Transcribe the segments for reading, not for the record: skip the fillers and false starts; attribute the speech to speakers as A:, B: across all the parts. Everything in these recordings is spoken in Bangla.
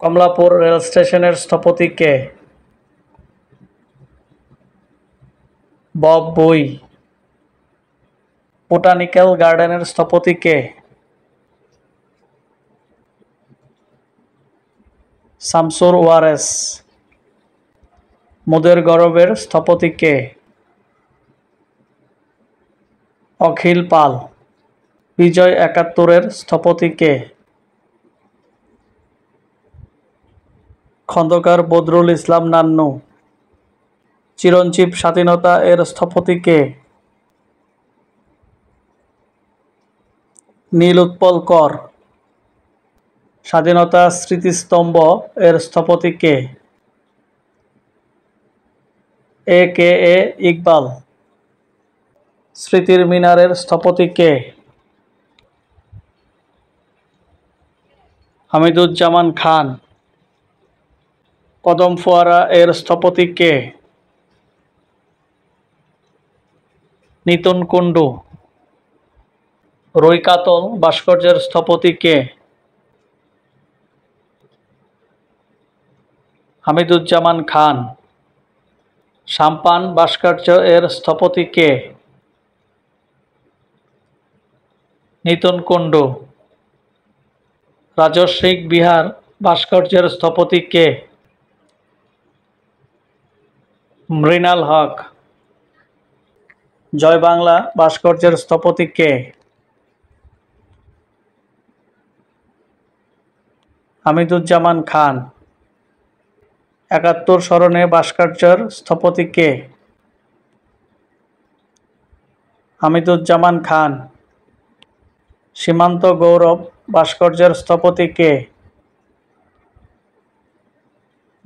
A: কমলাপুর রেল স্টেশনের স্থপতি কে? বব বুই। বোটানিক্যাল গার্ডেনের স্থপতি কে? শামসুর ওয়ারেস। মুদের গরবের স্থপতি কে? অখিল পাল। বিজয় ৭১-এর স্থপতি কে? খন্দকার বদরুল ইসলাম নান্নু। চিরঞ্জীব স্বাধীনতা এর স্থপতি কে? নীল উৎপল কর। স্বাধীনতা স্মৃতিস্তম্ভ এর স্থপতি কে? এ কে এ ইকবাল। স্মৃতির মিনারের স্থপতি কে? হামিদুজ্জামান খান। কদম ফোয়ারা এর স্থপতি কে? নিতুন কুণ্ডু। রুইকাতল ভাস্কর্যের স্থপতি কে? হামিদুজ্জামান খান। সাম্পান ভাস্কর্য এর স্থপতি কে? নিতুন কুণ্ডু। রাজস্বিক বিহার ভাস্কর্যের স্থপতি কে? মৃণাল হক। জয় বাংলা ভাস্কর্যের স্থপতি কে? হামিদুজ্জামান খান। ৭১ স্মরণে ভাস্কর্যের স্থপতি কে? হামিদুজ্জামান খান। সীমান্ত গৌরব ভাস্কর্যের স্থপতি কে?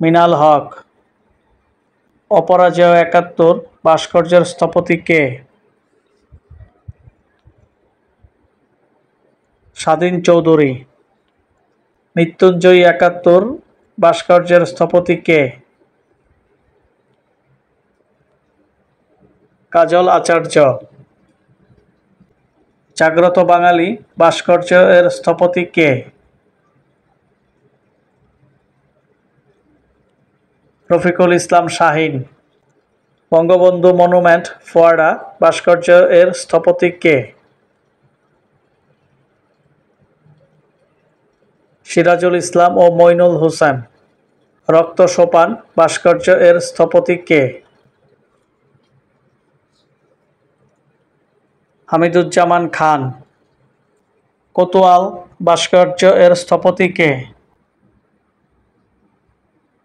A: মৃণাল হক। অপরাজেয় ৭১ ভাস্কর্যের স্থপতি কে? স্বাধীন চৌধুরী। মৃত্যুঞ্জয়ী ৭১ ভাস্কর্যের স্থপতি কে? কাজল আচার্য। জাগ্রত বাঙালি ভাস্কর্য এর স্থপতি কে? রফিকুল ইসলাম শাহীন। বঙ্গবন্ধু মনুমেন্ট ফোয়ারা ভাস্কর্য এর স্থপতি কে? সিরাজুল ইসলাম ও মইনুল হোসেন। রক্ত সোপান ভাস্কর্য এর স্থপতি কে? হামিদুজ্জামান খান। কোতোয়াল ভাস্কর্য এর স্থপতি কে?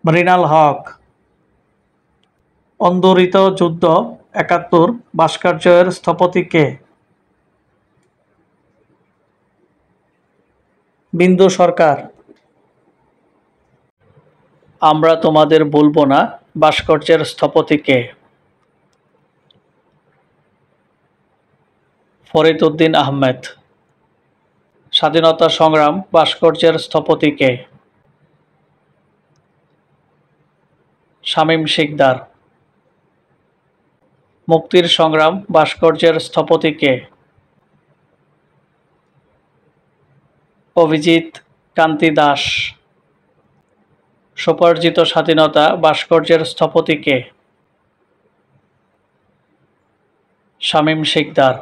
A: মৃণাল হক। অন্দরিত যুদ্ধ ৭১ ভাস্কর্য এর স্থপতি কে? বিন্দু সরকার। আমরা তোমাদের ভুলব না ভাস্কর্যের স্থপতি কে? ফরিদ উদ্দিন আহমেদ। স্বাধীনতা সংগ্রাম ভাস্কর্যের স্থপতি কে? শামীম শিকদার। মুক্তির সংগ্রাম ভাস্কর্যের স্থপতি কে? অভিজিৎ কান্তি দাস। স্বোপার্জিত স্বাধীনতা ভাস্কর্যের স্থপতি কে? শামীম শিকদার।